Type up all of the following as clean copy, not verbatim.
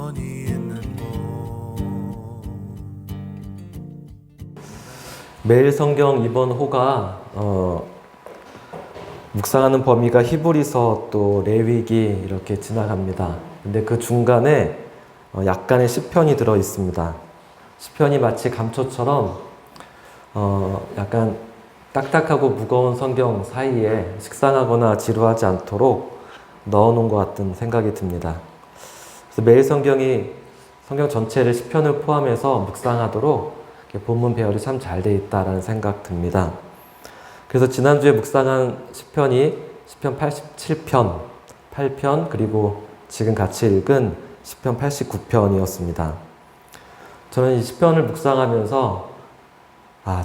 영원히 있는 곳. 매일 성경 이번 호가 묵상하는 범위가 히브리서 또 레위기 이렇게 지나갑니다. 근데 그 중간에 약간의 시편이 들어 있습니다. 시편이 마치 감초처럼 약간 딱딱하고 무거운 성경 사이에 식상하거나 지루하지 않도록 넣어놓은 것 같은 생각이 듭니다. 그래서 매일 성경 전체를 시편을 포함해서 묵상하도록 본문 배열이 참 잘 돼 있다라는 생각 듭니다. 그래서 지난주에 묵상한 시편이 시편 87편, 8편, 그리고 지금 같이 읽은 시편 89편이었습니다. 저는 이 시편을 묵상하면서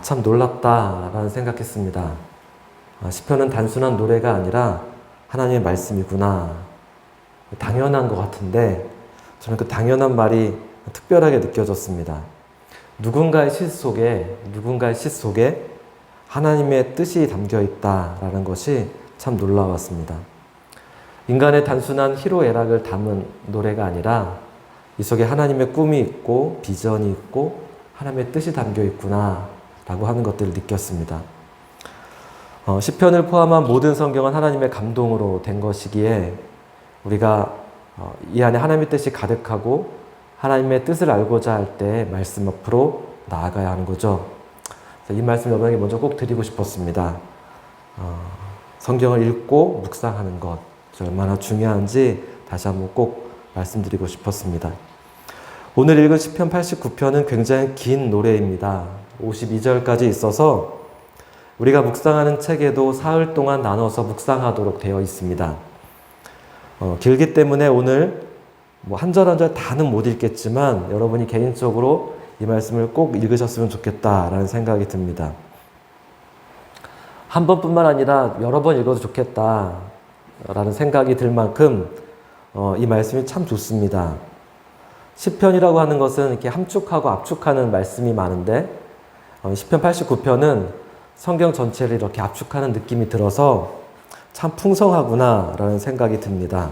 참 놀랍다라는 생각했습니다. 시편은 단순한 노래가 아니라 하나님의 말씀이구나. 당연한 것 같은데 저는 그 당연한 말이 특별하게 느껴졌습니다. 누군가의 시 속에 하나님의 뜻이 담겨 있다라는 것이 참 놀라웠습니다. 인간의 단순한 희로애락을 담은 노래가 아니라 이 속에 하나님의 꿈이 있고 비전이 있고 하나님의 뜻이 담겨 있구나 라고 하는 것들을 느꼈습니다. 시편을 포함한 모든 성경은 하나님의 감동으로 된 것이기에 우리가 이 안에 하나님의 뜻이 가득하고 하나님의 뜻을 알고자 할 때 말씀 앞으로 나아가야 하는 거죠. 이 말씀 여러분에게 먼저 꼭 드리고 싶었습니다. 성경을 읽고 묵상하는 것 얼마나 중요한지 다시 한번 꼭 말씀드리고 싶었습니다. 오늘 읽은 시편 89편은 굉장히 긴 노래입니다. 52절까지 있어서 우리가 묵상하는 책에도 사흘 동안 나눠서 묵상하도록 되어 있습니다. 길기 때문에 오늘 한 절 한 절 다는 못 읽겠지만 여러분이 개인적으로 이 말씀을 꼭 읽으셨으면 좋겠다라는 생각이 듭니다. 한 번뿐만 아니라 여러 번 읽어도 좋겠다라는 생각이 들 만큼 이 말씀이 참 좋습니다. 시편이라고 하는 것은 이렇게 함축하고 압축하는 말씀이 많은데 시편 89편은 성경 전체를 이렇게 압축하는 느낌이 들어서 참 풍성하구나라는 생각이 듭니다.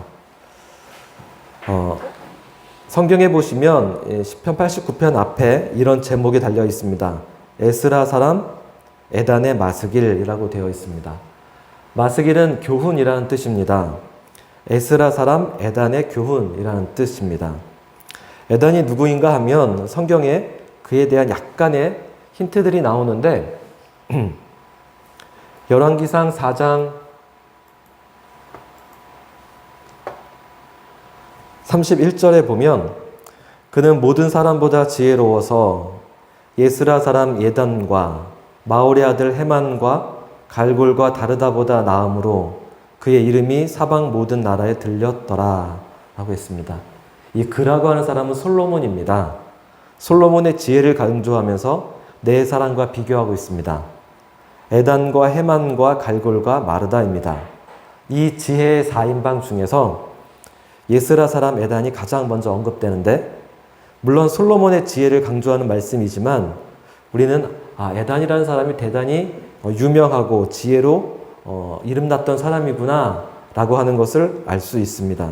성경에 보시면 시편 89편 앞에 이런 제목이 달려 있습니다. 에스라 사람 에단의 마스길이라고 되어 있습니다. 마스길은 교훈이라는 뜻입니다. 에스라 사람 에단의 교훈이라는 뜻입니다. 에단이 누구인가 하면 성경에 그에 대한 약간의 힌트들이 나오는데 열왕기상 4장 31절에 보면 그는 모든 사람보다 지혜로워서 예스라 사람 예단과 마올의 아들 헤만과 갈골과 다르다보다 나음으로 그의 이름이 사방 모든 나라에 들렸더라 라고 했습니다. 이 그라고 하는 사람은 솔로몬입니다. 솔로몬의 지혜를 강조하면서 네 사람과 비교하고 있습니다. 에단과 헤만과 갈골과 마르다입니다. 이 지혜의 4인방 중에서 예스라 사람 에단이 가장 먼저 언급되는데 물론 솔로몬의 지혜를 강조하는 말씀이지만 우리는 에단이라는 사람이 대단히 유명하고 지혜로 이름났던 사람이구나 라고 하는 것을 알 수 있습니다.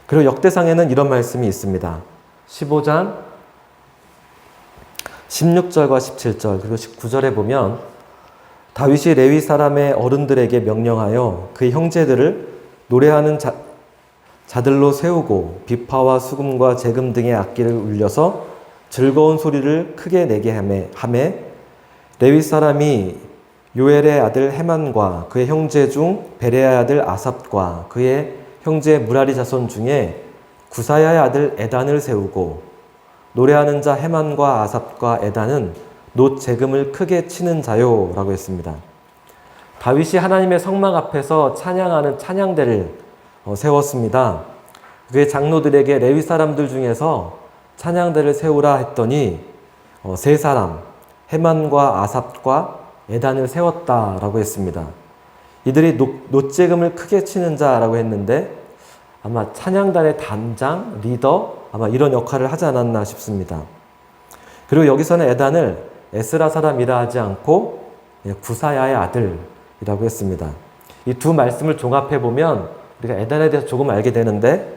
그리고 역대상에는 이런 말씀이 있습니다. 15장 16절과 17절 그리고 19절에 보면 다윗이 레위 사람의 어른들에게 명령하여 그의 형제들을 노래하는 자들로 세우고 비파와 수금과 재금 등의 악기를 울려서 즐거운 소리를 크게 내게 하매 레위 사람이 요엘의 아들 헤만과 그의 형제 중 베레아의 아들 아삽과 그의 형제 무라리 자손 중에 구사야의 아들 에단을 세우고 노래하는 자 헤만과 아삽과 에단은 놋 재금을 크게 치는 자요 라고 했습니다. 다윗이 하나님의 성막 앞에서 찬양하는 찬양대를 세웠습니다. 그의 장로들에게 레위 사람들 중에서 찬양대를 세우라 했더니 세 사람 헤만과 아삽과 에단을 세웠다라고 했습니다. 이들이 놋재금을 크게 치는 자라고 했는데 아마 찬양단의 단장, 리더 아마 이런 역할을 하지 않았나 싶습니다. 그리고 여기서는 에단을 에스라 사람이라 하지 않고 구사야의 아들이라고 했습니다. 이 두 말씀을 종합해 보면 우리가 에단에 대해서 조금 알게 되는데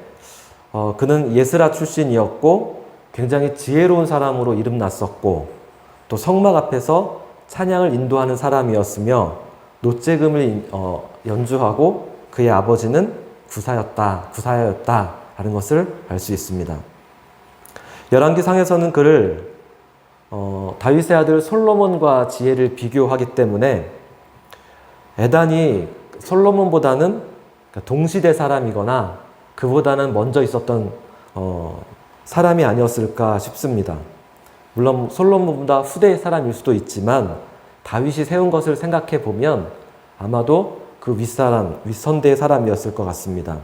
그는 예스라 출신이었고 굉장히 지혜로운 사람으로 이름났었고 또 성막 앞에서 찬양을 인도하는 사람이었으며 노재금을 연주하고 그의 아버지는 구사야였다라는 것을 알 수 있습니다. 열왕기상에서는 그를 다윗의 아들 솔로몬과 지혜를 비교하기 때문에 에단이 솔로몬보다는 동시대 사람이거나 그보다는 먼저 있었던 사람이 아니었을까 싶습니다. 물론 솔로몬보다 후대의 사람일 수도 있지만 다윗이 세운 것을 생각해 보면 아마도 그 윗선대의 사람이었을 것 같습니다.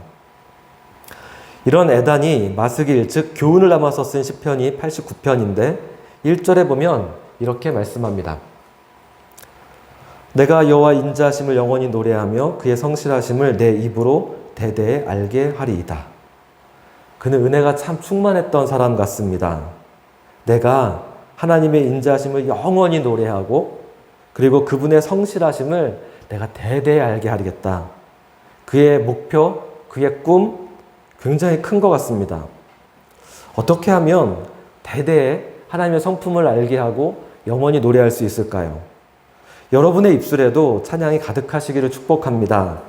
이런 에단이 마스길, 즉 교훈을 담아서 쓴 시편이 89편인데 1절에 보면 이렇게 말씀합니다. 내가 여호와 인자하심을 영원히 노래하며 그의 성실하심을 내 입으로 대대에 알게 하리이다. 그는 은혜가 참 충만했던 사람 같습니다. 내가 하나님의 인자하심을 영원히 노래하고 그리고 그분의 성실하심을 내가 대대에 알게 하리겠다. 그의 목표, 그의 꿈 굉장히 큰 것 같습니다. 어떻게 하면 대대에 하나님의 성품을 알게 하고 영원히 노래할 수 있을까요? 여러분의 입술에도 찬양이 가득하시기를 축복합니다.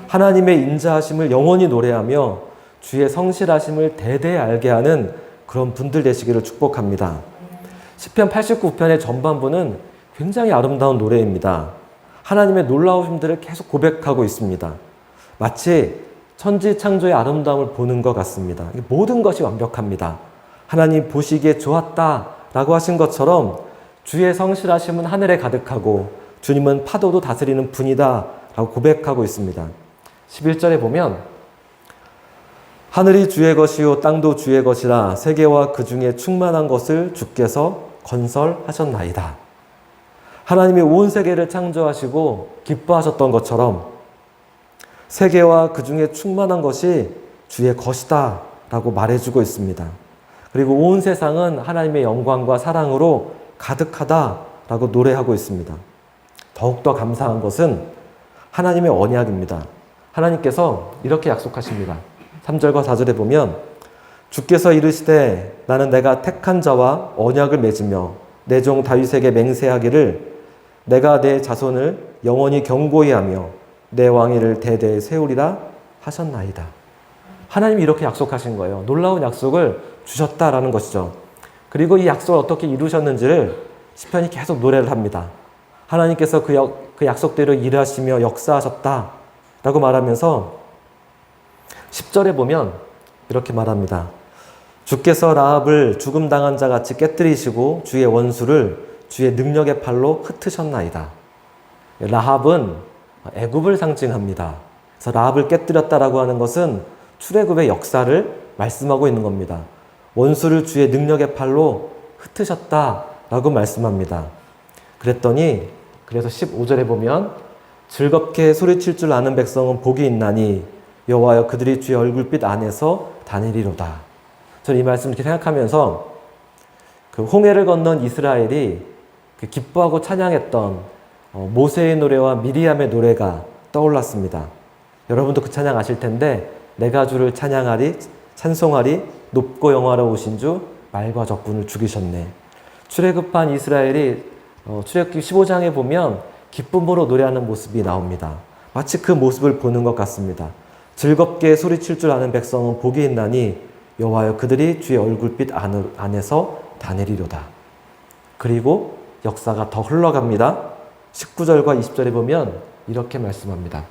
하나님의 인자하심을 영원히 노래하며 주의 성실하심을 대대에 알게 하는 그런 분들 되시기를 축복합니다. 시편 89편의 전반부는 굉장히 아름다운 노래입니다. 하나님의 놀라우심들을 계속 고백하고 있습니다. 마치 천지 창조의 아름다움을 보는 것 같습니다. 모든 것이 완벽합니다. 하나님 보시기에 좋았다라고 하신 것처럼 주의 성실하심은 하늘에 가득하고 주님은 파도도 다스리는 분이다 라고 고백하고 있습니다. 11절에 보면 하늘이 주의 것이요 땅도 주의 것이라 세계와 그 중에 충만한 것을 주께서 건설하셨나이다. 하나님이 온 세계를 창조하시고 기뻐하셨던 것처럼 세계와 그 중에 충만한 것이 주의 것이다 라고 말해주고 있습니다. 그리고 온 세상은 하나님의 영광과 사랑으로 가득하다 라고 노래하고 있습니다. 더욱더 감사한 것은 하나님의 언약입니다. 하나님께서 이렇게 약속하십니다. 3절과 4절에 보면 주께서 이르시되 나는 내가 택한 자와 언약을 맺으며 내 종 다윗에게 맹세하기를 내가 내 자손을 영원히 경고히 하며 내 왕위를 대대에 세우리라 하셨나이다. 하나님이 이렇게 약속하신 거예요. 놀라운 약속을 주셨다라는 것이죠. 그리고 이 약속을 어떻게 이루셨는지를 시편이 계속 노래를 합니다. 하나님께서 그 약속대로 일하시며 역사하셨다라고 말하면서 10절에 보면 이렇게 말합니다. 주께서 라합을 죽음당한 자 같이 깨뜨리시고 주의 원수를 주의 능력의 팔로 흩으셨나이다. 라합은 애굽을 상징합니다. 그래서 라합을 깨뜨렸다라고 하는 것은 출애굽의 역사를 말씀하고 있는 겁니다. 원수를 주의 능력의 팔로 흩으셨다라고 말씀합니다. 그래서 15절에 보면 즐겁게 소리칠 줄 아는 백성은 복이 있나니 여호와여 그들이 주의 얼굴빛 안에서 다니리로다. 저는 이 말씀을 이렇게 생각하면서 그 홍해를 건넌 이스라엘이 그 기뻐하고 찬양했던 모세의 노래와 미리암의 노래가 떠올랐습니다. 여러분도 그 찬양 아실 텐데 내가 주를 찬양하리 찬송하리 높고 영화로우신 주 말과 적군을 죽이셨네. 출애굽한 이스라엘이 출애굽기 15장에 보면 기쁨으로 노래하는 모습이 나옵니다. 마치 그 모습을 보는 것 같습니다. 즐겁게 소리칠 줄 아는 백성은 복이 있나니 여호와여 그들이 주의 얼굴빛 안에서 다니리로다. 그리고 역사가 더 흘러갑니다. 19절과 20절에 보면 이렇게 말씀합니다.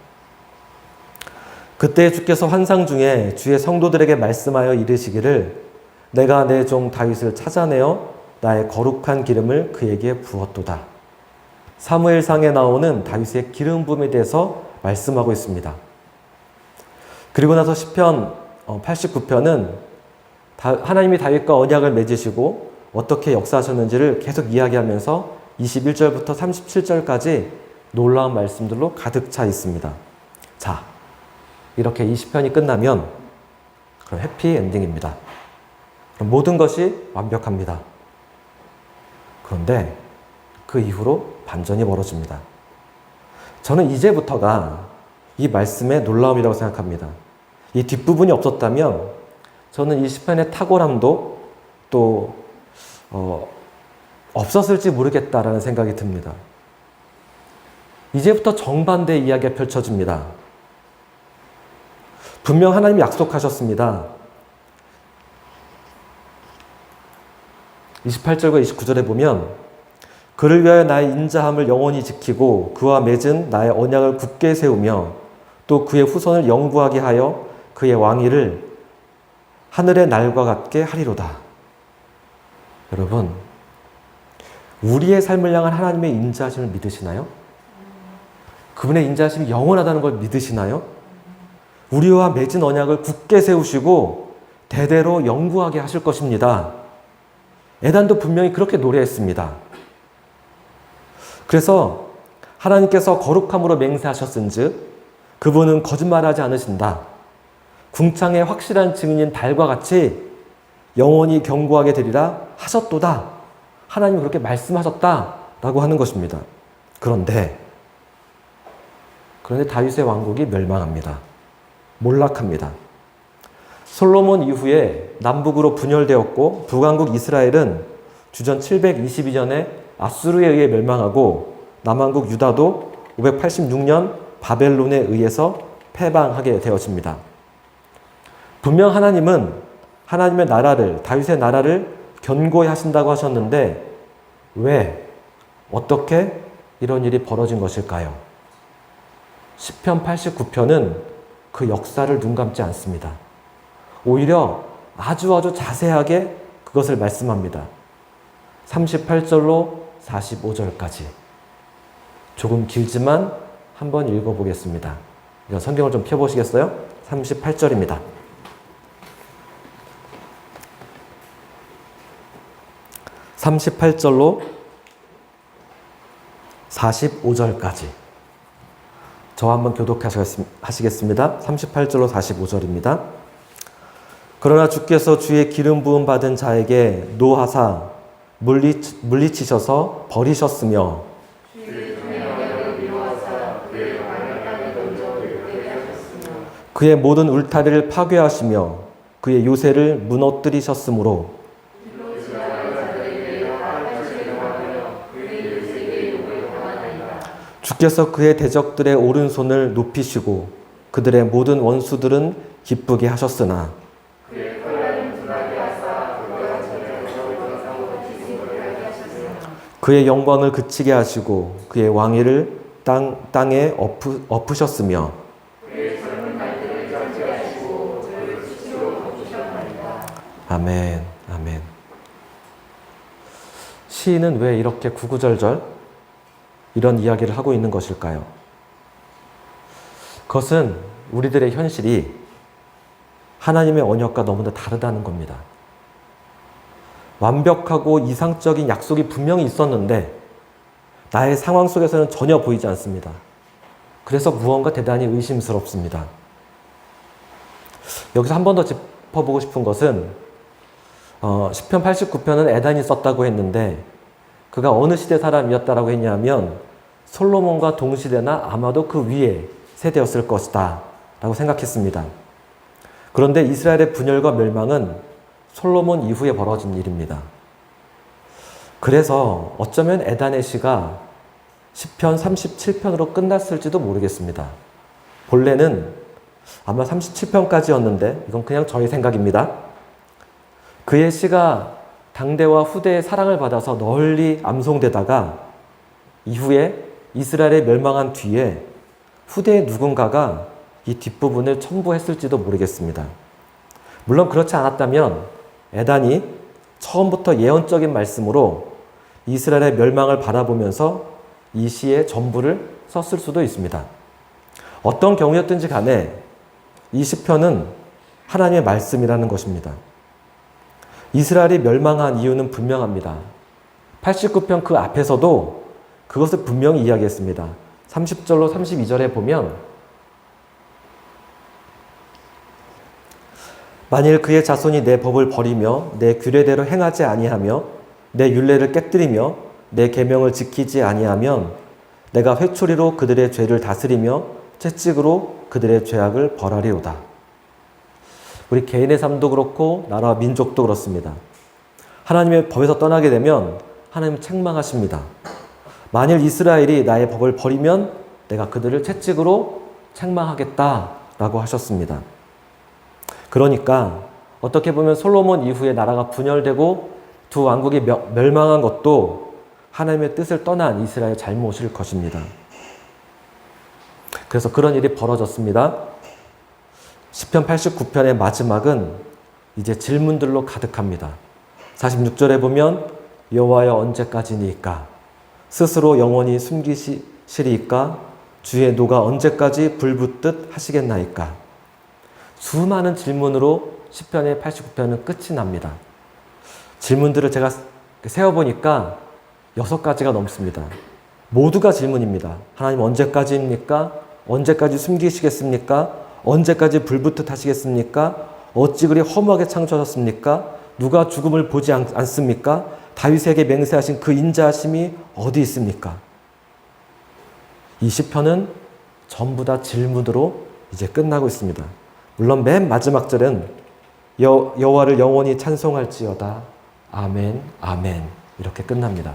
그때 주께서 환상 중에 주의 성도들에게 말씀하여 이르시기를 내가 내 종 다윗을 찾아내어 나의 거룩한 기름을 그에게 부었도다. 사무엘상에 나오는 다윗의 기름 부음에 대해서 말씀하고 있습니다. 그리고 나서 시편 89편은 하나님이 다윗과 언약을 맺으시고 어떻게 역사하셨는지를 계속 이야기하면서 21절부터 37절까지 놀라운 말씀들로 가득 차 있습니다. 자, 이렇게 이 시편이 끝나면 그럼 해피엔딩입니다. 그럼 모든 것이 완벽합니다. 그런데 그 이후로 반전이 벌어집니다. 저는 이제부터가 이 말씀의 놀라움이라고 생각합니다. 이 뒷부분이 없었다면 저는 이 시편의 탁월함도 또 없었을지 모르겠다라는 생각이 듭니다. 이제부터 정반대의 이야기가 펼쳐집니다. 분명 하나님이 약속하셨습니다. 28절과 29절에 보면 그를 위하여 나의 인자함을 영원히 지키고 그와 맺은 나의 언약을 굳게 세우며 또 그의 후손을 영구하게 하여 그의 왕위를 하늘의 날과 같게 하리로다. 여러분, 우리의 삶을 향한 하나님의 인자하심을 믿으시나요? 그분의 인자하심이 영원하다는 걸 믿으시나요? 우리와 맺은 언약을 굳게 세우시고 대대로 영구하게 하실 것입니다. 에단도 분명히 그렇게 노래했습니다. 그래서 하나님께서 거룩함으로 맹세하셨은즉 그분은 거짓말하지 않으신다. 궁창의 확실한 증인인 달과 같이 영원히 견고하게 되리라 하셨도다. 하나님이 그렇게 말씀하셨다라고 하는 것입니다. 그런데 다윗의 왕국이 멸망합니다. 몰락합니다. 솔로몬 이후에 남북으로 분열되었고 북왕국 이스라엘은 주전 722년에 아수르에 의해 멸망하고 남왕국 유다도 586년 바벨론에 의해서 패방하게 되어집니다. 분명 하나님은 하나님의 나라를, 다윗의 나라를 견고히 하신다고 하셨는데 왜, 어떻게 이런 일이 벌어진 것일까요? 시편 89편은 그 역사를 눈감지 않습니다. 오히려 아주 자세하게 그것을 말씀합니다. 38절로 45절까지. 조금 길지만 한번 읽어보겠습니다. 성경을 좀 펴보시겠어요? 38절입니다. 38절로 45절까지. 저와 한번 교독하시겠습니다. 38절로 45절입니다. 그러나 주께서 주의 기름 부음 받은 자에게 노하사 물리치셔서 버리셨으며 그의 모든 울타리를 파괴하시며 그의 요새를 무너뜨리셨으므로 주께서 그의 대적들의 오른손을 높이시고 그들의 모든 원수들은 기쁘게 하셨으나 그의 영광을 그치게 하시고 그의 왕위를 땅에 엎으셨으며 아멘, 아멘. 시인은 왜 이렇게 구구절절 이런 이야기를 하고 있는 것일까요? 그것은 우리들의 현실이 하나님의 언약과 너무나 다르다는 겁니다. 완벽하고 이상적인 약속이 분명히 있었는데 나의 상황 속에서는 전혀 보이지 않습니다. 그래서 무언가 대단히 의심스럽습니다. 여기서 한 번 더 짚어보고 싶은 것은 시편 89편은 에단이 썼다고 했는데 그가 어느 시대 사람이었다라고 했냐면 솔로몬과 동시대나 아마도 그 위에 세대였을 것이다 라고 생각했습니다. 그런데 이스라엘의 분열과 멸망은 솔로몬 이후에 벌어진 일입니다. 그래서 어쩌면 에단의 시가 시편 37편으로 끝났을지도 모르겠습니다. 본래는 아마 37편까지였는데 이건 그냥 저의 생각입니다. 그의 시가 당대와 후대의 사랑을 받아서 널리 암송되다가 이후에 이스라엘에 멸망한 뒤에 후대의 누군가가 이 뒷부분을 첨부했을지도 모르겠습니다. 물론 그렇지 않았다면 에단이 처음부터 예언적인 말씀으로 이스라엘의 멸망을 바라보면서 이 시의 전부를 썼을 수도 있습니다. 어떤 경우였든지 간에 이 시편은 하나님의 말씀이라는 것입니다. 이스라엘이 멸망한 이유는 분명합니다. 89편 그 앞에서도 그것을 분명히 이야기했습니다. 30절로 32절에 보면 만일 그의 자손이 내 법을 버리며 내 규례대로 행하지 아니하며 내 율례를 깨뜨리며 내 계명을 지키지 아니하면 내가 회초리로 그들의 죄를 다스리며 채찍으로 그들의 죄악을 벌하리로다. 우리 개인의 삶도 그렇고 나라와 민족도 그렇습니다. 하나님의 법에서 떠나게 되면 하나님은 책망하십니다. 만일 이스라엘이 나의 법을 버리면 내가 그들을 채찍으로 책망하겠다라고 하셨습니다. 그러니까 어떻게 보면 솔로몬 이후에 나라가 분열되고 두 왕국이 멸망한 것도 하나님의 뜻을 떠난 이스라엘의 잘못일 것입니다. 그래서 그런 일이 벌어졌습니다. 시편 89편의 마지막은 이제 질문들로 가득합니다. 46절에 보면 여호와여 언제까지니까? 스스로 영원히 숨기시리이까? 주의 노가 언제까지 불붙듯 하시겠나이까? 수많은 질문으로 시편의 89편은 끝이 납니다. 질문들을 제가 세어보니까 6가지가 넘습니다. 모두가 질문입니다. 하나님 언제까지입니까? 언제까지 숨기시겠습니까? 언제까지 불붙듯 하시겠습니까? 어찌 그리 허무하게 창조하셨습니까? 누가 죽음을 보지 않습니까? 다윗에게 맹세하신 그 인자하심이 어디 있습니까? 이 시편은 전부 다 질문으로 이제 끝나고 있습니다. 물론 맨 마지막 절은 여호와를 영원히 찬송할지어다. 아멘, 아멘. 이렇게 끝납니다.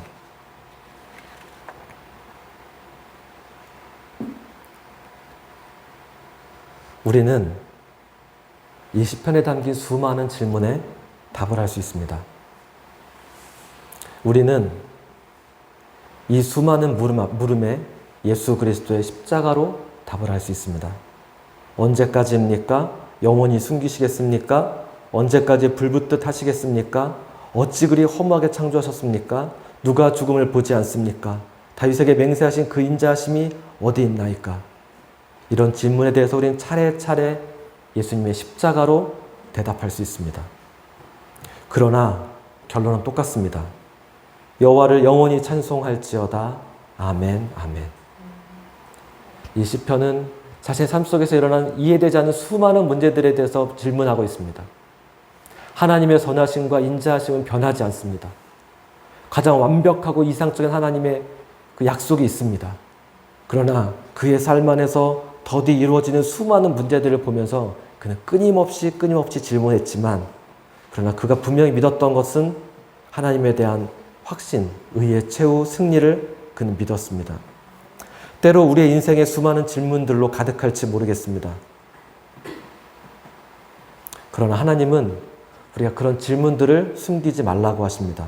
우리는 이 시편에 담긴 수많은 질문에 답을 할 수 있습니다. 우리는 이 수많은 물음에 예수 그리스도의 십자가로 답을 할 수 있습니다. 언제까지입니까? 영원히 숨기시겠습니까? 언제까지 불붙듯 하시겠습니까? 어찌 그리 허무하게 창조하셨습니까? 누가 죽음을 보지 않습니까? 다윗에게 맹세하신 그 인자하심이 어디 있나이까? 이런 질문에 대해서 우리는 차례차례 예수님의 십자가로 대답할 수 있습니다. 그러나 결론은 똑같습니다. 여호와를 영원히 찬송할지어다. 아멘, 아멘. 이 시편은 자신의 삶 속에서 일어난 이해되지 않는 수많은 문제들에 대해서 질문하고 있습니다. 하나님의 선하심과 인자하심은 변하지 않습니다. 가장 완벽하고 이상적인 하나님의 그 약속이 있습니다. 그러나 그의 삶 안에서 더디 이루어지는 수많은 문제들을 보면서 그는 끊임없이 질문했지만, 그러나 그가 분명히 믿었던 것은 하나님에 대한 확신, 의의 최후 승리를 그는 믿었습니다. 때로 우리의 인생의 수많은 질문들로 가득할지 모르겠습니다. 그러나 하나님은 우리가 그런 질문들을 숨기지 말라고 하십니다.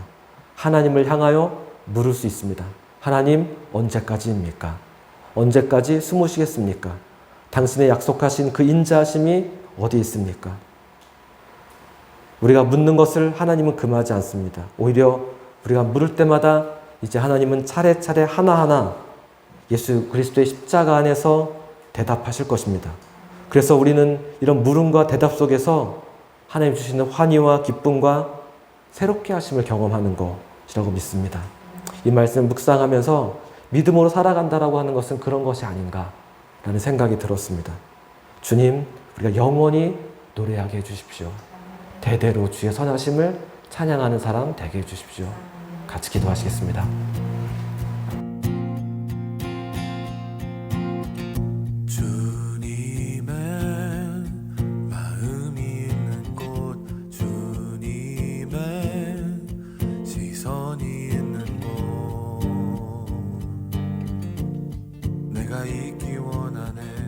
하나님을 향하여 물을 수 있습니다. 하나님, 언제까지입니까? 언제까지 숨으시겠습니까? 당신의 약속하신 그 인자하심이 어디 있습니까? 우리가 묻는 것을 하나님은 금하지 않습니다. 오히려 우리가 물을 때마다 이제 하나님은 차례차례 하나하나 예수 그리스도의 십자가 안에서 대답하실 것입니다. 그래서 우리는 이런 물음과 대답 속에서 하나님 주시는 환희와 기쁨과 새롭게 하심을 경험하는 것이라고 믿습니다. 이 말씀 묵상하면서 믿음으로 살아간다라고 하는 것은 그런 것이 아닌가라는 생각이 들었습니다. 주님, 우리가 영원히 노래하게 해주십시오. 대대로 주의 선하심을 찬양하는 사람 되게 해주십시오. 같이 기도하시겠습니다. 주님의 마음이 있는 곳, 주님의 시선이 있는 곳, 내가 있기 원하네.